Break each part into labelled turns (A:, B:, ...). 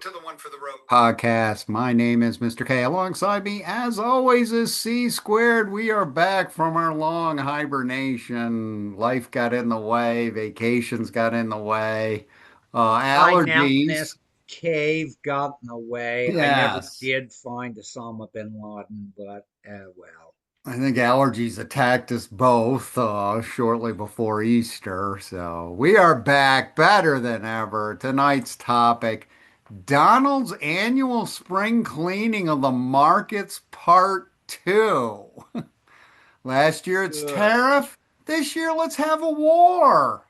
A: to the One for the Road podcast. My name is Mr. K. Alongside me, as always, is C Squared. We are back from our long hibernation. Life got in the way, vacations got in the way,
B: Hiding out in
A: allergies.
B: this cave got in the way. I never
A: Yes,
B: did find Osama bin Laden, but well.
A: I think allergies attacked us both shortly before Easter. So we are back better than ever. Tonight's topic. Donald's annual spring cleaning of the markets, part two. Last year it's
B: Good.
A: tariff. This year let's have a war.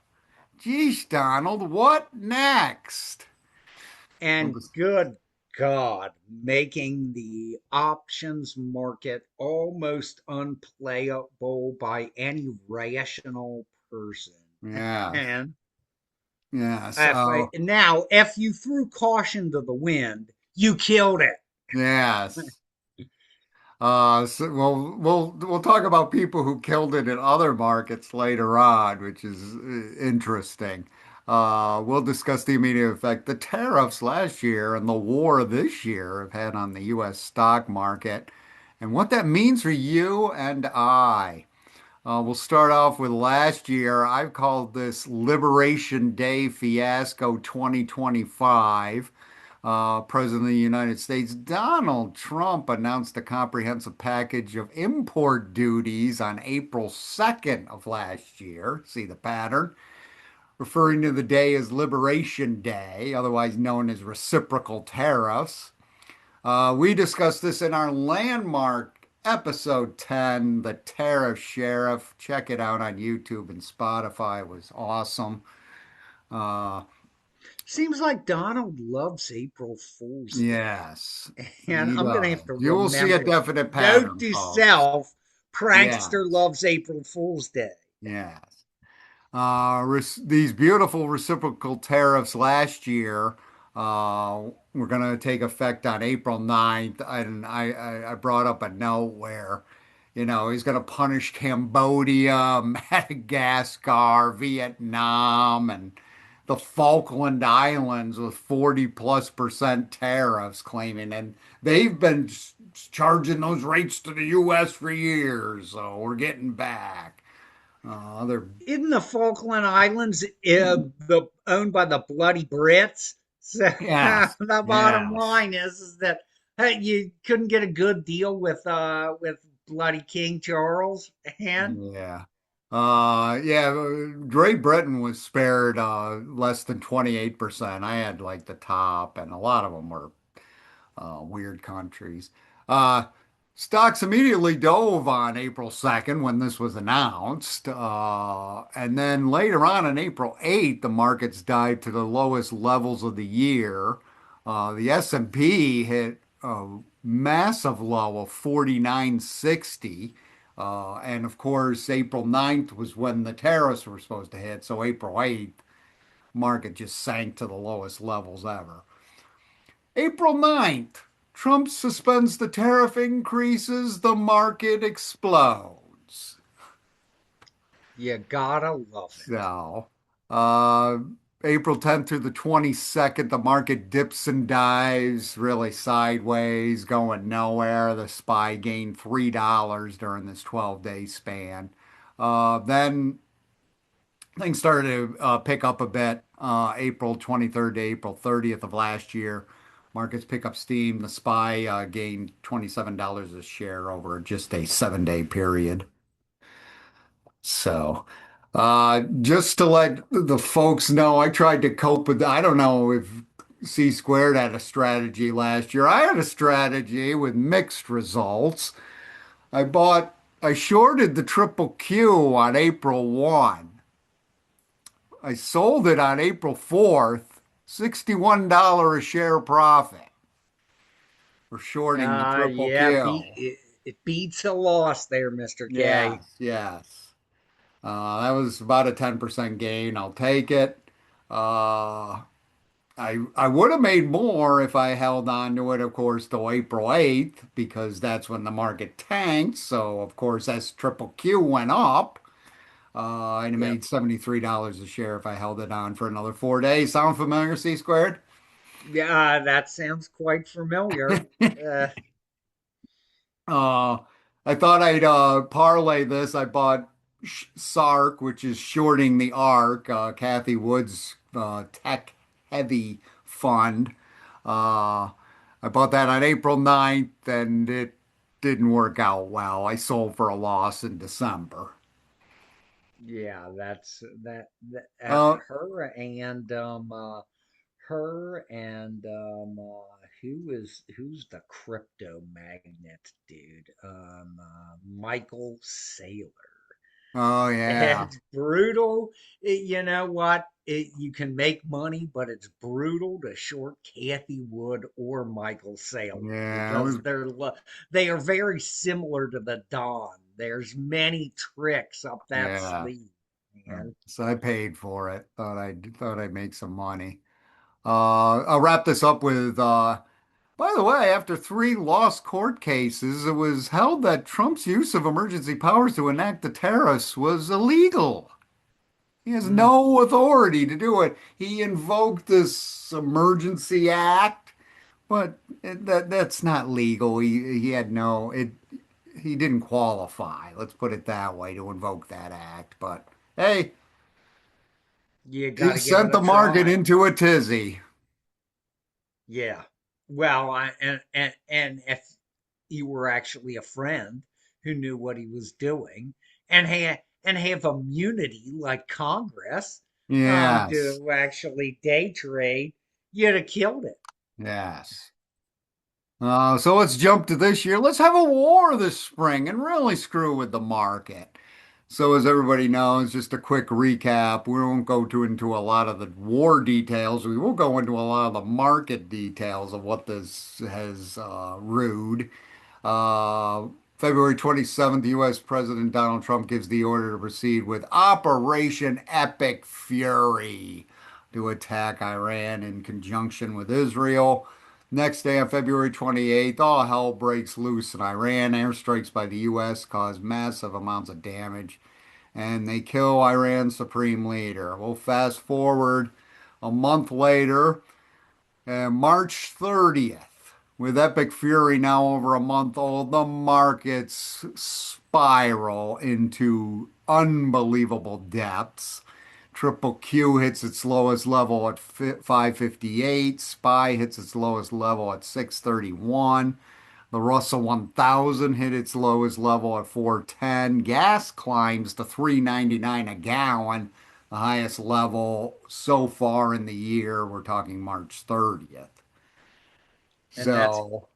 A: Geesh, Donald, what next? Well,
B: And good God, making the options market almost unplayable by any rational person.
A: yes,
B: And
A: yes,
B: if you threw caution to the wind, you killed it.
A: yes. So we'll talk about people who killed it in other markets later on, which is interesting. We'll discuss the immediate effect the tariffs last year and the war this year have had on the U.S. stock market and what that means for you and I. We'll start off with last year. I've called this Liberation Day Fiasco 2025. President of the United States Donald Trump announced a comprehensive package of import duties on April 2nd of last year. See the pattern? Referring to the day as Liberation Day, otherwise known as reciprocal tariffs. We discussed this in our landmark episode 10, The Tariff Sheriff. Check it out on YouTube and Spotify. It was awesome. Uh,
B: Seems like Donald loves April Fool's Day.
A: yes,
B: And
A: he
B: I'm going to
A: does.
B: have to
A: You will see a
B: remember it.
A: definite
B: Note
A: pattern,
B: to
A: folks.
B: self, prankster
A: Yes,
B: loves April Fool's Day.
A: yes. These beautiful reciprocal tariffs last year were going to take effect on April 9th. And I brought up a note where, he's going to punish Cambodia, Madagascar, Vietnam, and the Falkland Islands with 40 plus percent tariffs, claiming, and they've been charging those rates to the U.S. for years. So we're getting back. They're
B: Isn't the Falkland Islands owned by the bloody Brits? So
A: Yes,
B: the bottom
A: yes,
B: line is that hey, you couldn't get a good deal with bloody King Charles, and
A: yeah. Yeah, Great Britain was spared less than 28%. I had like the top, and a lot of them were weird countries. Uh, Stocks immediately dove on April 2nd when this was announced. And then later on April 8th, the markets dived to the lowest levels of the year. The S&P hit a massive low of 49.60. And of course, April 9th was when the tariffs were supposed to hit. So April 8th, market just sank to the lowest levels ever. April 9th, Trump suspends the tariff increases, the market explodes.
B: you gotta love it.
A: So, uh, April 10th through the 22nd, the market dips and dives, really sideways, going nowhere. The SPY gained $3 during this 12-day span. Then things started to pick up a bit. April 23rd to April 30th of last year, markets pick up steam. The SPY gained $27 a share over just a 7-day period. So, just to let the folks know, I tried to cope with, I don't know if C squared had a strategy last year. I had a strategy with mixed results. I bought, I shorted the triple Q on April 1. I sold it on April 4th, $61 a share profit for shorting the triple
B: Yeah,
A: Q.
B: it beats a loss there, Mr. K.
A: Yes, yes. That was about a 10% gain. I'll take it. Uh, I would have made more if I held on to it, of course, till April 8th, because that's when the market tanked. So, of course, as triple Q went up, I'd have
B: Yep.
A: made $73 a share if I held it on for another 4 days. Sound familiar, C squared?
B: Yeah, that sounds quite familiar. Uh,
A: Uh, I thought I'd parlay this. I bought SARK, which is shorting the ARK, Kathy Wood's tech heavy fund. Uh, I bought that on April 9th and it didn't work out well. I sold for a loss in December.
B: yeah, that's
A: Uh,
B: her and who's the crypto magnate dude? Michael Saylor.
A: oh, yeah.
B: It's brutal. You know what? You can make money, but it's brutal to short Kathy Wood or Michael Saylor
A: Yeah, it was,
B: because they are very similar to the Don. There's many tricks up that
A: yeah.
B: sleeve, man.
A: So I paid for it. Thought I'd make some money. I'll wrap this up with by the way, after three lost court cases, it was held that Trump's use of emergency powers to enact the tariffs was illegal. He has
B: Mm.
A: no authority to do it. He invoked this emergency act, but that's not legal. He had no it. He didn't qualify. Let's put it that way to invoke that act. But hey,
B: You got
A: he
B: to give
A: sent
B: it a
A: the market
B: try.
A: into a tizzy.
B: Yeah. Well, and if you were actually a friend who knew what he was doing and have immunity like Congress
A: Yes,
B: to actually day trade, you'd have killed it.
A: yes. So let's jump to this year. Let's have a war this spring and really screw with the market. So as everybody knows, just a quick recap. We won't go into a lot of the war details. We will go into a lot of the market details of what this has rued. Uh, February 27th, U.S. President Donald Trump gives the order to proceed with Operation Epic Fury to attack Iran in conjunction with Israel. Next day, on February 28th, all hell breaks loose in Iran. Airstrikes by the U.S. cause massive amounts of damage, and they kill Iran's supreme leader. We'll fast forward a month later. March 30th, with Epic Fury now over a month old, the markets spiral into unbelievable depths. Triple Q hits its lowest level at 558. SPY hits its lowest level at 631. The Russell 1000 hit its lowest level at 410. Gas climbs to 3.99 a gallon, the highest level so far in the year. We're talking March 30th.
B: And that's
A: So,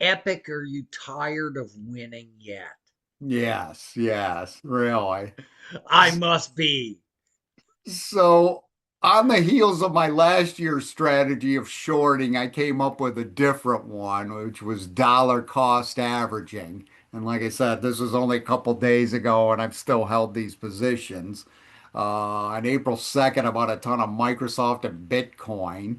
B: epic. Are you tired of winning yet?
A: yes, yes, really.
B: I must be.
A: So, on the heels of my last year's strategy of shorting, I came up with a different one, which was dollar cost averaging. And like I said, this was only a couple days ago, and I've still held these positions. On April 2nd, I bought a ton of Microsoft and Bitcoin.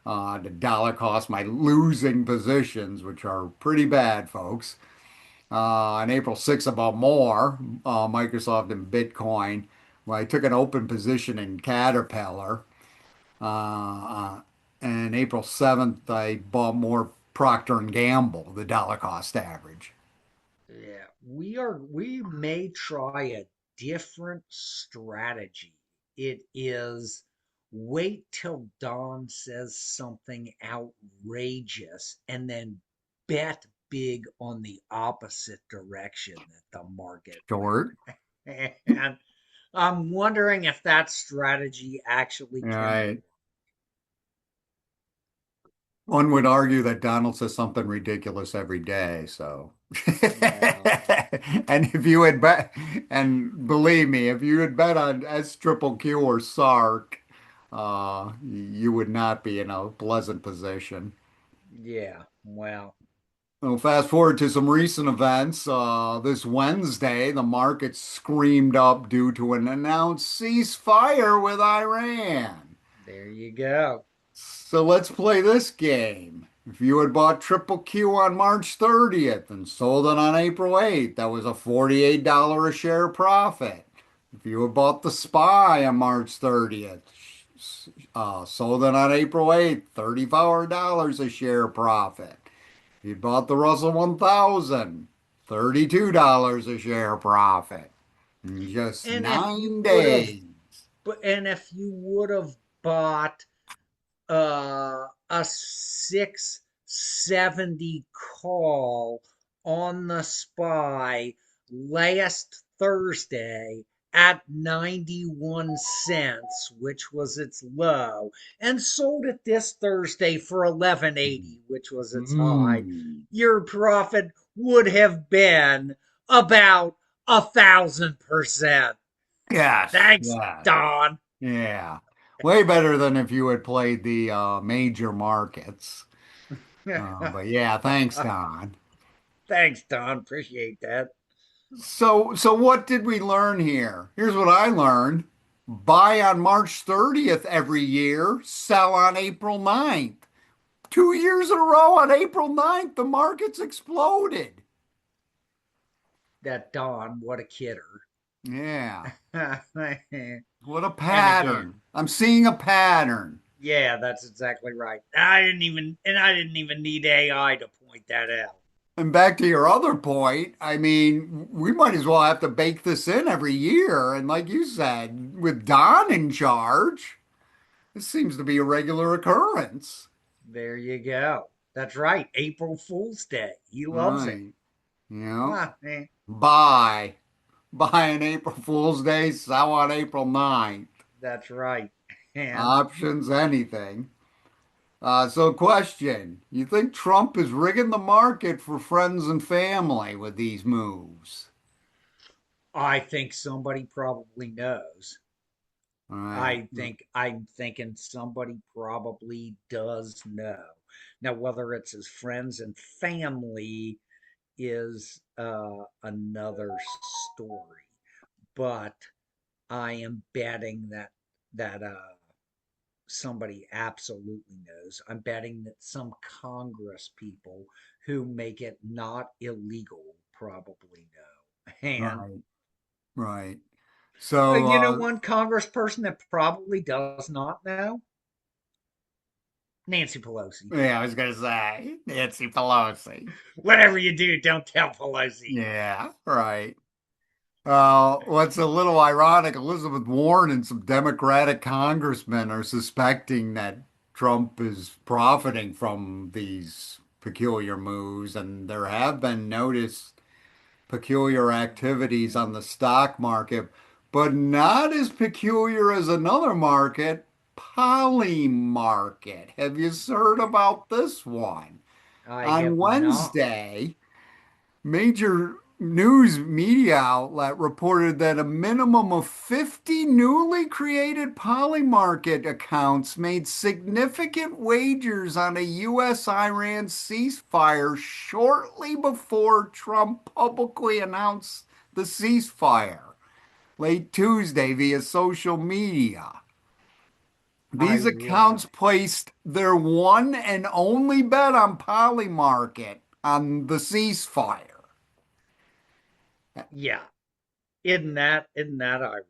A: The dollar cost my losing positions, which are pretty bad, folks. On April 6th, about more Microsoft and Bitcoin. Well, I took an open position in Caterpillar. Uh, and April 7th, I bought more Procter and Gamble, the dollar cost average.
B: Yeah, we may try a different strategy. It is wait till Don says something outrageous and then bet big on the opposite direction that the market
A: Short.
B: went. And I'm wondering if that strategy actually
A: All
B: can
A: right. One would argue that Donald says something ridiculous every day, so.
B: well,
A: And if you had bet, and believe me, if you had bet on S triple Q or SARK, you would not be in a pleasant position.
B: yeah, well,
A: Well, fast forward to some recent events. This Wednesday, the market screamed up due to an announced ceasefire with Iran.
B: there you go.
A: So let's play this game. If you had bought Triple Q on March 30th and sold it on April 8th, that was a $48 a share profit. If you had bought the SPY on March 30th, Sold it on April 8th, $34 a share profit. You bought the Russell 1000, $32 a share profit in just
B: And if you
A: nine
B: would have,
A: days.
B: and if you would have bought a 670 call on the SPY last Thursday at 91 cents, which was its low, and sold it this Thursday for 1180, which was its high,
A: Mm.
B: your profit would have been about 1,000%.
A: Yes,
B: Thanks,
A: yes,
B: Don.
A: yeah. Way better than if you had played the major markets. But yeah, thanks, Don.
B: Thanks, Don. Appreciate that.
A: So what did we learn here? Here's what I learned. Buy on March 30th every year, sell on April 9th. 2 years in a row on April 9th, the market's exploded.
B: That Don, what a kidder.
A: Yeah,
B: And
A: what a
B: again,
A: pattern. I'm seeing a pattern.
B: yeah, that's exactly right. I didn't even need AI to point that out.
A: And back to your other point, I mean, we might as well have to bake this in every year. And like you said, with Don in charge, this seems to be a regular occurrence.
B: There you go. That's right. April Fool's Day. He loves it.
A: Right. You know,
B: Ah, eh,
A: buy. Buy on April Fool's Day, sell on April 9th.
B: that's right. And
A: Options, anything. So question, you think Trump is rigging the market for friends and family with these moves?
B: I think somebody probably knows.
A: All right.
B: I'm thinking somebody probably does know. Now, whether it's his friends and family is another story. But I am betting that somebody absolutely knows. I'm betting that some Congress people who make it not illegal probably know. And
A: Right. Right. So,
B: you know one Congressperson that probably does not know? Nancy Pelosi.
A: yeah, I was gonna say Nancy Pelosi.
B: Whatever you do, don't tell Pelosi.
A: Yeah, right. What's a little ironic, Elizabeth Warren and some Democratic congressmen are suspecting that Trump is profiting from these peculiar moves, and there have been noticed peculiar activities on the stock market, but not as peculiar as another market, poly market. Have you heard about this one?
B: I
A: On
B: have not.
A: Wednesday, major news media outlet reported that a minimum of 50 newly created Polymarket accounts made significant wagers on a U.S.-Iran ceasefire shortly before Trump publicly announced the ceasefire late Tuesday via social media. These accounts
B: Ironic.
A: placed their one and only bet on Polymarket on the ceasefire.
B: Yeah. Isn't that ironic?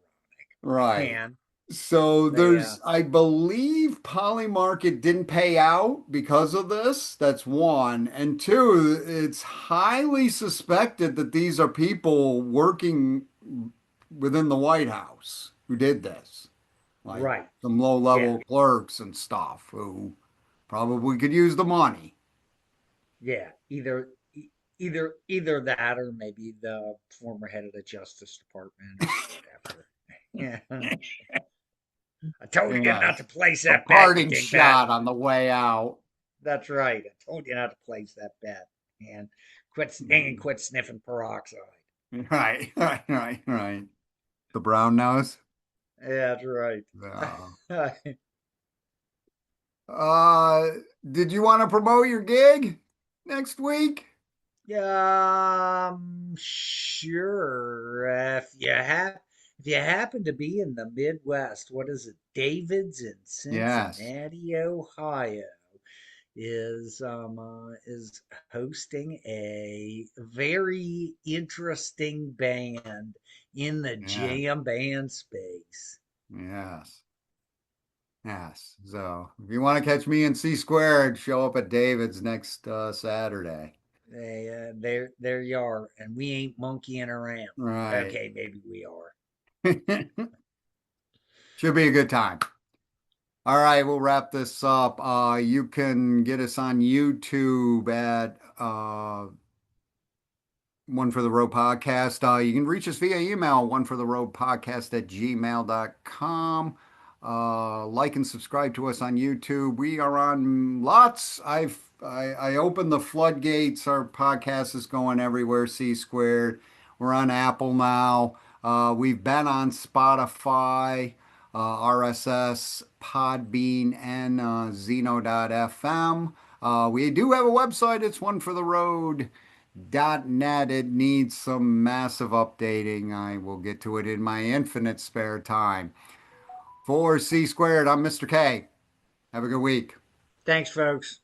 A: Right.
B: And
A: So
B: they
A: I believe Polymarket didn't pay out because of this. That's one. And two, it's highly suspected that these are people working within the White House who did this, like
B: right.
A: some
B: Yeah.
A: low-level clerks and stuff who probably could use the money.
B: Yeah. Either that or maybe the former head of the Justice Department or whatever. Yeah. I told you not to
A: Yes.
B: place
A: A
B: that bet, you
A: parting
B: dingbat.
A: shot on the way out.
B: That's right. I told you not to place that bet. And
A: Mhm.
B: quit sniffing peroxide.
A: Right, right, right, right. The brown nose.
B: Yeah, that's right.
A: Yeah. Uh, did you want to promote your gig next week?
B: Sure. If you happen to be in the Midwest, what is it? David's in
A: Yes.
B: Cincinnati, Ohio, is hosting a very interesting band in the
A: Yeah.
B: jam band space.
A: Yes. Yes. So if you want to catch me in C squared, show up at David's next Saturday.
B: There you are, and we ain't monkeying around.
A: Right.
B: Okay, maybe we are.
A: Should be a good time. All right, we'll wrap this up. You can get us on YouTube at One for the Road Podcast. You can reach us via email, one for the road podcast at gmail.com. Like and subscribe to us on YouTube. We are on lots. I opened the floodgates. Our podcast is going everywhere. C squared. We're on Apple now. We've been on Spotify, RSS, Podbean, and Zeno.fm. We do have a website. It's one for the road. .net. It needs some massive updating. I will get to it in my infinite spare time. For C squared, I'm Mr. K. Have a good week.
B: Thanks, folks.